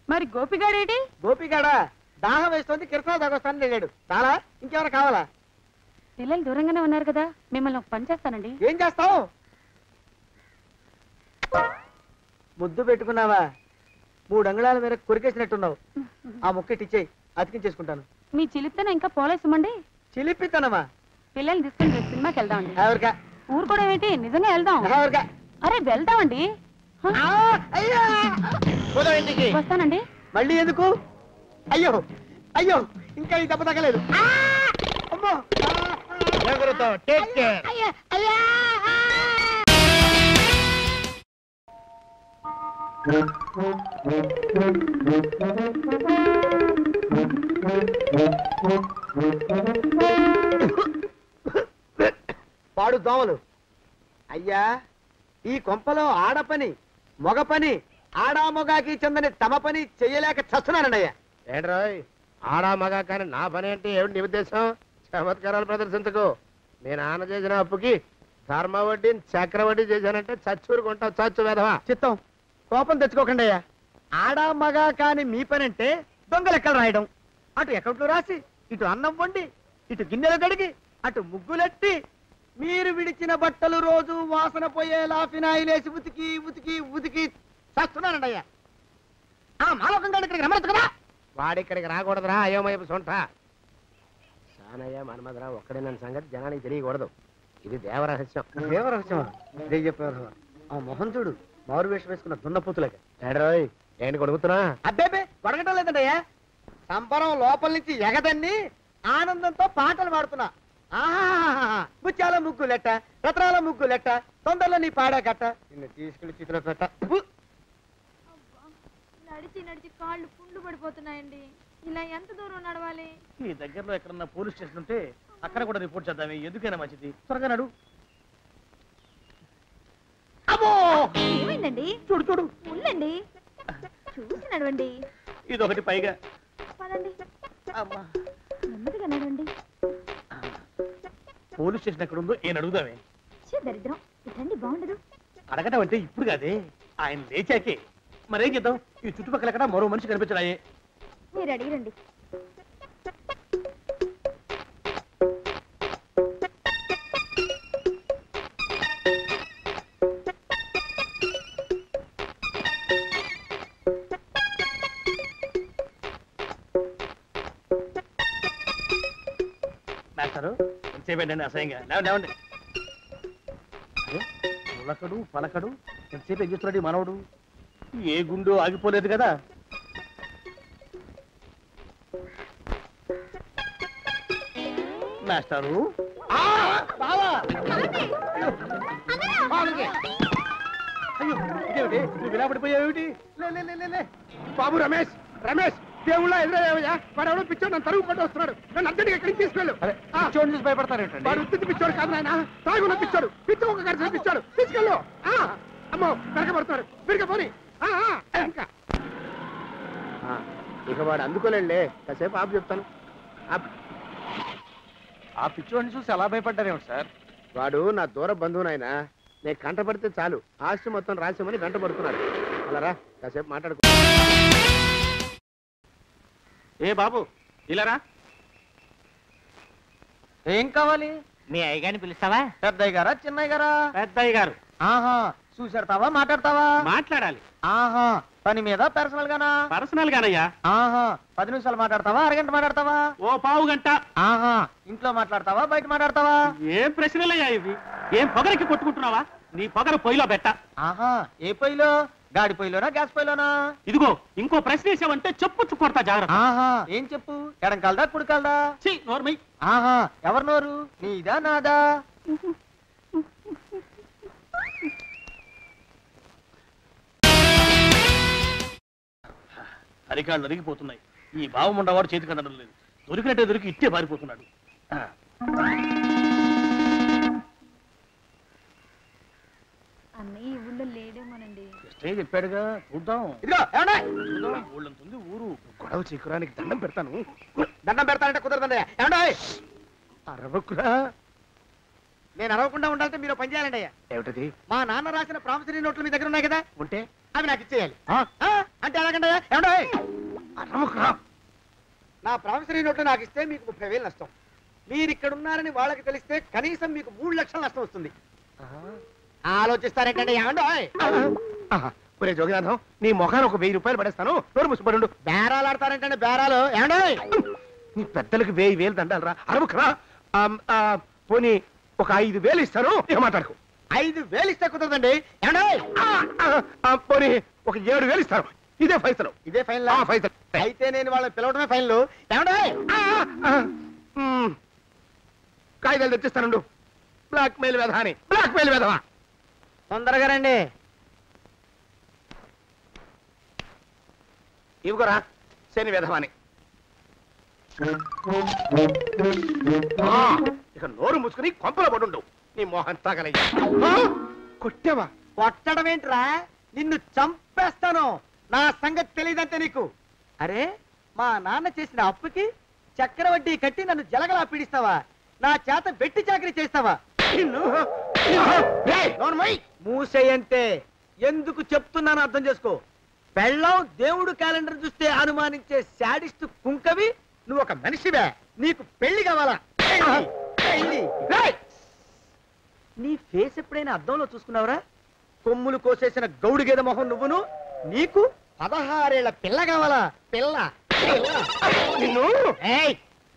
మరి గోపిగాడేటి? గోపిగాడ దాహం వేస్తుంది, కిరసా దాగొస్తానని వెళ్ళాడు. చాలా ఇంకేమైనా కావాలా? పిల్లలు దూరంగానే ఉన్నారు కదా, మిమ్మల్ని ఒక పని చేస్తానండి. ఏం చేస్తావు? ముద్దు పెట్టుకున్నావా? 3 అంగుళాల మేర కొరికేసినట్టున్నావు. ఆ ముక్కటిచ్చేయి, అతికించేసుకుంటాను. మీ చిలిపితేనే ఇంకా పోలేసమండి. చిలిపితనమా? పిల్లల్ని తీసుకుని రేపు సినిమాకి వెళ్దామండి. ఎవరికా? ఊరు కూడా ఏంటి, నిజంగా వెళ్దాం. ఎవరికా? అరే వెళ్దామండి. వస్తానండి. మళ్ళీ ఎందుకు? అయ్యో అయ్యో, ఇంకా ఈ దెబ్బ తగ్గలేదు. అమ్మో, టేక్ కేర్. పాడు దోమలు. అయ్యా, ఈ కొంపలో ఆడపని మగ పని ఆడా మొగాకి చెందని తమ పని చెయ్యలేక చస్తున్నానండి అయ్యా. ఏంట్రాయ్, ఆడా మగా కానీ నా పని అంటే ఏమిటి నీ ఉద్దేశం? చమత్కారాలు ప్రదర్శించకు. మీ నాన్న చేసిన అప్పుకి ధర్మ వడ్డీని చక్రవడ్డీ చేశానంటే చచ్చూరుకుంటావు. చచ్చు వేధవా. చిత్తం, కోపం తెచ్చుకోకండి అయ్యా. ఆడా మగా కాని మీ పని అంటే దొంగ లెక్కలు రాయడం. అటు అకౌంట్లో రాసి, ఇటు అన్నం వండి, ఇటు గిన్నెలు కడిగి, అటు ముగ్గులెట్టి, మీరు విడిచిన బట్టలు రోజు వాసన పోయేలా ఫినాయిలేసి ఉతికి ఉతికి ఉతికి చేస్తున్నానండి అయ్యా. ఆ మాలోకం గారి ఇక్కడికి రమ్మచ్చు కదా. వాడిక్కడికి రాకూడదురా, అయోమయపు సొంట. సానయ్య మన్మధరా ఒక్కడే నన్ను సంగతి జనానికి తెలియకూడదు. ఇది దేవరహస్యం. దేవరహస్యమా? ఇదే చెప్పారు. ఆ మొహం చూడు, మారు వేషం వేసుకున్న దున్నపోతులేక. ఏడ్రోయ్, ఏంటి కొడుకుతున్నా? అబ్బేబే, కొడగటం లేదండయ్యా. సంబరం లోపల నుంచి ఎగదన్ని ఆనందంతో పాటలు పాడుతున్నా. ఆహా, ముత్యాల ముగ్గులెట్ట, రత్నాల ముగ్గులెట్ట, తొందరలో నీ పాడా కట్ట, నిన్ను తీసుకెళ్లి చిత్ర పెట్ట. నడిచి నడిచి కాళ్ళు పుండ్లు పడిపోతున్నాయండి. ఇలా ఎంత దూరం నడవాలి? ఈ దగ్గరలో ఎక్కడన్నా పోలీస్ స్టేషన్ ఉంటే అక్కడ కూడా రిపోర్ట్ చేద్దామే, ఎందుకైనా మంచిది. త్వరగా నడు. ఏమైందండి? చూడు చూడు, ఉండండి, చూసి నడవండి. ఇదొకటి పైగా. పదండి, నెమ్మదిగా నడవండి. పోలీస్ స్టేషన్ ఎక్కడ ఉందో ఏం అడుగుదామే. దరిద్రం, ఇటండి బాగుండదు. అడగటం అంటే ఇప్పుడు కాదే, ఆయన లేచాకే. మరేం చేద్దాం, ఈ చుట్టుపక్కల ఎక్కడ మరో మనిషి కనిపించడాయే. మీరు అడిగిరండి. మాస్టారు, ఎంతసేపేంటండి అసహ్యంగా? లేవండి. అరే, పులకడు పలకడు, ఎంతసేపు ఏం చేస్తున్నాడు ఈ మనవడు? ఏ గుండు ఆగిపోలేదు కదా. మాస్టారు, అయ్యో ఇదేమిటి, నువ్వు ఇలా పడిపోయావేమిటి? లే. బాబు రమేష్, రమేష్, దేవుళ్ళ ఎదురయ్యా. వాడు ఎవడో పిచ్చోడు నన్ను తరుగు పట్టు వస్తున్నాడు. నన్ను అర్జెంట్గా ఎక్కడికి తీసుకెళ్ళు. పిచ్చోడిని చూసి భయపడతారేంటండి? వాడు ఉత్తి పిచ్చోడు కాదు నాయన, తాగున్న పిచ్చోడు. పిచ్చి ఒక గడిచిన పిచ్చోడు. తీసుకెళ్ళు. అమ్మో, వెనకబడుతున్నాడు. విరిగా పోని. ఇంకా ఇక వాడు అందుకోలేండి, కాసేపు ఆపు చెప్తాను. ఆ పిచ్చోడిని చూసి ఎలా భయపడ్డారేమో సార్. వాడు నా దూర బంధువునైనా నేను కంటపడితే చాలు ఆస్తి మొత్తం రాసేమని వెంట పడుతున్నాడు. అలారా కాసేపు మాట్లాడుకో. ఏ బాబు ఇలారా. ఏం కావాలి? మీ అయ్యగారిని పిలుస్తావా? పెద్దయ్య గారా చిన్నయ్య గారా? పెద్దయ్య గారు. ఆహా చూసేడతావా మాట్లాడతావా? మాట్లాడాలి. ఆహా పని మీద పర్సనల్ గానా? పర్సనల్ గానయ్యా. ఆహా 10 నిమిషాలు మాట్లాడతావా అరగంట మాట్లాడతావా? ఓ పావు గంట. ఆహా ఇంట్లో మాట్లాడతావా బయట మాట్లాడతావా? ఏం ప్రశ్నలయ్యా ఇవి? ఏం పొగరికి కొట్టుకుంటున్నావా? నీ పొగర పొయ్యిలో పెట్ట. ఆహా ఏ పొయ్యిలో? గాడి పొయ్యిలోనా గ్యాస్ పొయ్యిలోనా? ఇదిగో ఇంకో ప్రశ్న వేసావంటే చెప్పు కొడతా జాగ్రత్త. ఆహా ఏం చెప్పు? ఎడం కాలదా కుడి కాలదా? నోర్మై. ఆహా ఎవరి నోరు? నీదా నాదా? అరికాళ్ళు అరిగిపోతున్నాయి. ఈ బావముండవాడు చేతికి అందడం లేదు. దొరికినట్టే దొరికి ఇట్టే పారిపోతున్నాడు. అన్నయ్య ఈ ఊళ్ళో లేడేమోనండి. కృష్ణయ్య చెప్పాడుగా, చూద్దాం. ఇదిగో ఏమండే? చూద్దాం, ఊళ్ళంతుంది ఊరు. గొడవ చీకురానికి దండం పెడతాను. దండం పెడతానంటే కుదరదండి. ఏమండే? అరవకురా. నేను అరవకుండా ఉండాలంటే మీరు పని చేయాలండి అయ్యా. ఏమిటది? మా నాన్న రాసిన ప్రామిసరీ నోట్లు మీ దగ్గర ఉన్నాయి కదా, ఉంటే అవి నాకు ఇచ్చేయాలి. ఆ? అంటే ఎలాగండి అయ్యా? ఏమండే? అరవకురా. నా ప్రామిసరీ నోట్లు నాకు ఇస్తే మీకు 30,000 నష్టం. మీరు ఇక్కడ ఉన్నారని వాళ్ళకి తెలిస్తే కనీసం మీకు 3 లక్షల నష్టం వస్తుంది. ఆలోచిస్తారేంటండి? ఏమండో? ఒరే జోగినాథం, నీ మొఖాన్ని ఒక 1000 రూపాయలు పడేస్తాను. నోరు ముసుపడు. బేరాలు ఆడతారేంటండి? బేరాలు ఏమండో? నీ పెద్దలకు 1000 దండాలరా. అరవకురా. పోనీ ఒక 5,000 ఇస్తాను. ఏం మాట్లాడుకో. 5,000 ఇస్తే కుదరదండి. ఏమండో? పోనీ ఒక 7,000 ఇస్తాను. ఇదే ఫైసలు. ఇదే ఫైనల్? ఫైసలు. అయితే నేను వాళ్ళని పిలవడమే ఫైనల్. ఏమండో? కాగితాలు తెచ్చిస్తాను. బ్లాక్ మెయిల్ వెధవా అని. బ్లాక్ మెయిల్ వెధవా. తొందరగా రండి. ఇవిగోరా శని వెధవాని. ఇక నోరు మూసుకుని కొంపలో పడుండు. నీ మోహన్ తాగలయ్యా. కొట్టావా? కొట్టడం ఏంట్రా? నిన్ను చంపేస్తాను. నా సంగతి తెలియదంటే నీకు. అరే మా నాన్న చేసిన అప్పుకి చక్రవడ్డీ కట్టి నన్ను జలగలా పీడిస్తావా? నా చేత బెట్టి చాకరీ చేస్తావా? మూసేయంటే ఎందుకు చెప్తున్నాను అర్థం చేసుకో. పెళ్ళం దేవుడు క్యాలెండర్ చూస్తే అనుమానించే శాడిస్ట్ కుంకవి నువ్వు ఒక మనిషివే. నీకు పెళ్లి కావాలా? పెళ్లి. నీ ఫేస్ ఎప్పుడైనా అద్దంలో చూసుకున్నావురా? కొమ్ములు కోసేసిన గౌడు గేదె మొహం నువ్వును. నీకు 16 ఏళ్ల పిల్ల కావాలా? పిల్ల.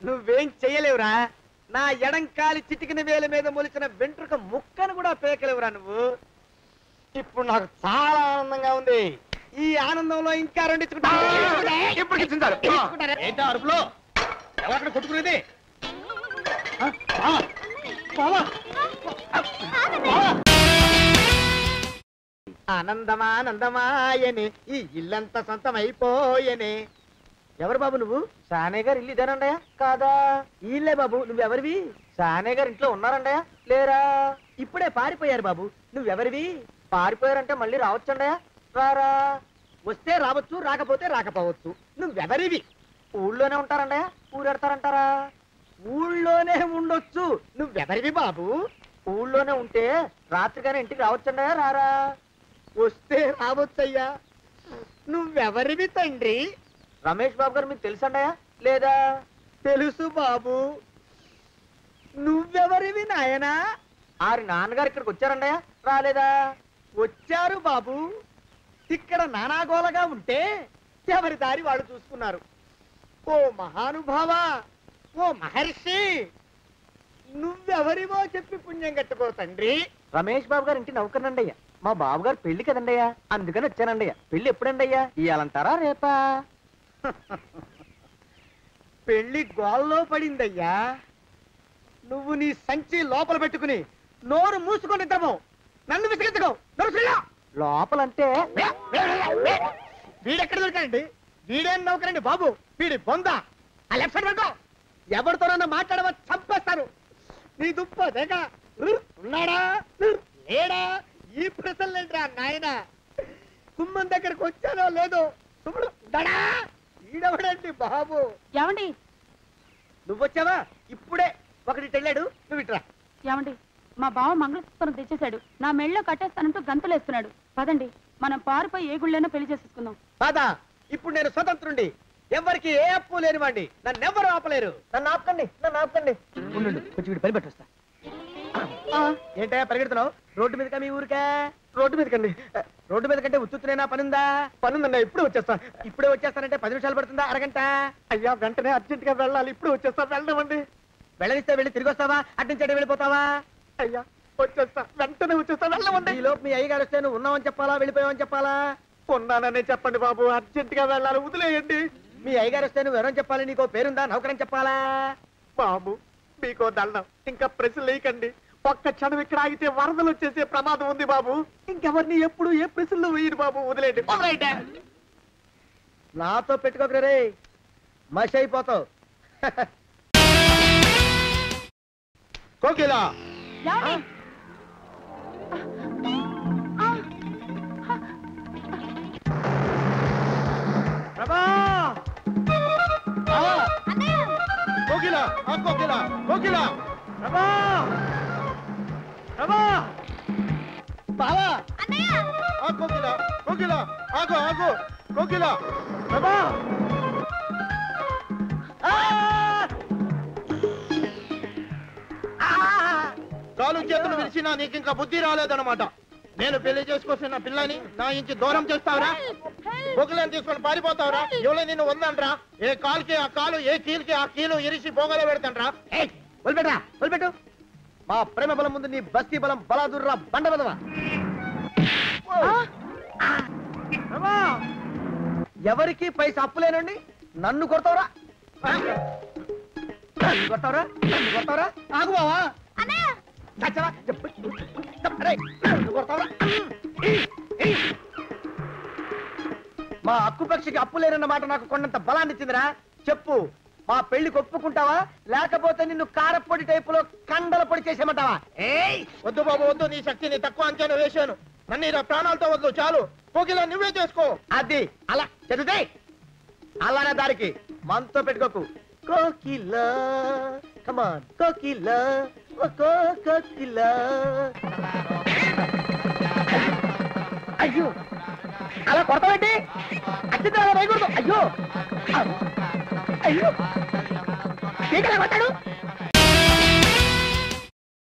నువ్వేం చెయ్యలేవురా. నా ఎడంకాలి చిటికిన వేల మీద మొలిచిన వెంట్రుక ముక్కను కూడా పేకలేవురా నువ్వు. ఇప్పుడు నాకు చాలా ఆనందంగా ఉంది. ఈ ఆనందంలో ఇంకా ఏంటా అరుపులో? ఎవరక్కడ కొట్టుకునేది? ఆనందమానందమాయని ఈ ఇల్లంతా సొంతమైపోయని. ఎవరు బాబు నువ్వు? సానే గారు ఇల్లు ఇదేనండయా? కాదా? ఇల్లే బాబు. నువ్వెవరివి? సానే గారు ఇంట్లో ఉన్నారండయా? లేరా? ఇప్పుడే పారిపోయారు బాబు. నువ్వెవరివి? పారిపోయారంటే మళ్ళీ రావచ్చండయా? రారా. వస్తే రావచ్చు, రాకపోతే రాకపోవచ్చు. నువ్వెవరివి? ఊళ్ళోనే ఉంటారండయా? ఊరెడతారంటారా? ఊళ్ళోనే ఉండొచ్చు. నువ్వెవరివి బాబు? ఊళ్ళోనే ఉంటే రాత్రిగానే ఇంటికి రావచ్చండయా? రారా. వస్తే రావచ్చయ్యా. నువ్వెవరివి తండ్రి? రమేష్ బాబు గారు మీకు తెలుసండయా? లేదా? తెలుసు బాబు. నువ్వెవరివి నాయనా? ఆరి నాన్నగారు ఇక్కడికి వచ్చారండయా? రాలేదా? వచ్చారు బాబు. ఇక్కడ నానాగోలగా ఉంటే ఎవరి దారి వాళ్ళు చూసుకున్నారు. ఓ మహానుభావ, ఓ మహర్షి, నువ్వెవరివో చెప్పి పుణ్యం కట్టుకో తండ్రి. రమేష్ బాబు గారు ఇంటి నౌకర్నండయ్యా. మా బాబు గారు పెళ్లి కదండయ్యా, అందుకని వచ్చానండయ్యా. పెళ్లి ఎప్పుడండయ్యా? ఇయ్యాలంటారా రేపా? పెళ్లి గోల్లో పడిందయ్యా. నువ్వు నీ సంచి లోపల పెట్టుకుని నోరు మూసుకొని నిద్రపో. నన్ను విసిగించుకో. లోపలంటే వీడెక్కడ దొరికాడండి? వీడేం నౌకరండి బాబు, వీడి బొంద. ఆ లెఫ్ట్ సైడ్ పెట్టుకో. ఎవరితోనన్నా మాట్లాడమని చంపేస్తాను. నీ దుప్ప దేక ఉన్నాడా లేడా? ఈ ప్రశ్నలేంట్రా నాయన? కుమ్మం దగ్గరకు వచ్చానో లేదో ఈడవడండి బాబు. ఏమండి? నువ్వొచ్చావా? ఇప్పుడే ఒకటి వెళ్ళాడు, నువ్వు ఇట్రా. ఏమండి మా బావ మంగళసూత్రం తెచ్చేశాడు, నా మెళ్ళలో కట్టేస్తానంటూ గంతులేస్తున్నాడు. పదండి మనం పారిపోయి ఏ గుళ్ళైనా పెళ్లి చేసేసుకుందాం. కాదా, ఇప్పుడు నేను స్వతంత్రుండి, ఎవరికి ఏ అప్పు లేనివ్వండి, నన్ను ఎవరు ఆపలేరు. నన్ను ఆపకండి, నన్ను ఆపకండి. ఉండు, కొంచెం వీడు పని పెట్టొస్తా. ఏంటయ్యా పరిగెడుతున్నావు? రోడ్డు మీదకా మీ ఊరికా? రోడ్డు మీదకండి. రోడ్డు మీద కంటే ఉత్తునేనా పనుందా? పనుందన్నా, ఇప్పుడు వచ్చేస్తా. ఇప్పుడే వచ్చేస్తానంటే 10 నిమిషాలు పడుతుందా, అరగంట? అయ్యా వెంటనే అర్జెంట్ గా వెళ్ళాలి, ఇప్పుడు వచ్చేస్తా. వెళ్ళమండి. వెళ్ళనిస్తే వెళ్ళి తిరిగి వస్తావా, అట్నుంచి వెళ్ళిపోతావా? అయ్యా వచ్చేస్తా, వెంటనే వచ్చేస్తా. వెళ్ళమండి. ఈ లోపు మీ అయ్యగారు వస్తే నువ్వు ఉన్నావని చెప్పాలా, వెళ్ళిపోయావని చెప్పాలా? ఉన్నాననే చెప్పండి బాబు, అర్జెంట్ గా వెళ్ళాలి, వదిలేయండి. మీ అయ్యగారు వస్తే నువ్వు ఎవరని చెప్పాలి? నీకో పేరుందా, నౌకరని చెప్పాలా? బాబు మీకో దండం, ఇంకా ప్రశ్నలు వేయకండి. ఒక్క క్షణం ఇక్కడ ఆగితే వరదలు వచ్చేసే ప్రమాదం ఉంది బాబు. ఇంకెవరిని ఎప్పుడు ఏ ప్రశ్నలు వేయరు బాబు, వదిలేండి. నాతో పెట్టుకోకరే రే, మషి అయిపోతావు. కోకిలా కోకిలా కోకిలా కోకిలా బావా, కోకిలా కోకిలా ఆగు ఆగు కోకిలా. కాలు చేతులు విరిచినా నీకు ఇంకా బుద్ధి రాలేదన్నమాట. నేను పెళ్లి చేసుకొస్తున్న పిల్లని నా ఇంటి దూరం చేస్తావురా? బొగ్గులను తీసుకొని పారిపోతావురా? ఎవరో నిన్ను ఉందంట్రా? ఏ కాలుకి ఆ కాలు, ఏ కీలుకి ఆ కీలు ఇరిచి బొగలో పెడతాంట్రా? వదిలిపెట్టరా, వదిలిపెట్టు. మా ప్రేమ బలం ముందు నీ బస్తీ బలం బలాదుర్రా, బండ బలవా. ఎవరికి పైసా అప్పులేనండి, నన్ను కొడతావురా? కొడతావురా, కొడతావురా? ఆగు బావా. మా అక్కు పక్షికి అప్పు లేనన్న మాట నాకు కొండంత బలాన్ని ఇచ్చిందిరా. చెప్పు, మా పెళ్లికి ఒప్పుకుంటావా, లేకపోతే నిన్ను కారపొడి టైపులో కండల పొడి చేసేమంటావా? వద్దు బాబు వద్దు, నీ శక్తిని తక్కువ అంచనా వేశాను. నన్ను ఇలా ప్రాణాలతో వద్దు, చాలు. కోకిలా నువ్వే చేసుకో. అది అలా చదివితే అలానే దారికి మనతో పెట్టుకోకు. కోకిలా కమాన్ కోకిలా, కోకిలా. అయ్యో అలా కొడతావేంటి? అత్యంత అలా వేయకూడదు. అయ్యో అయ్యో కొట్టాడు.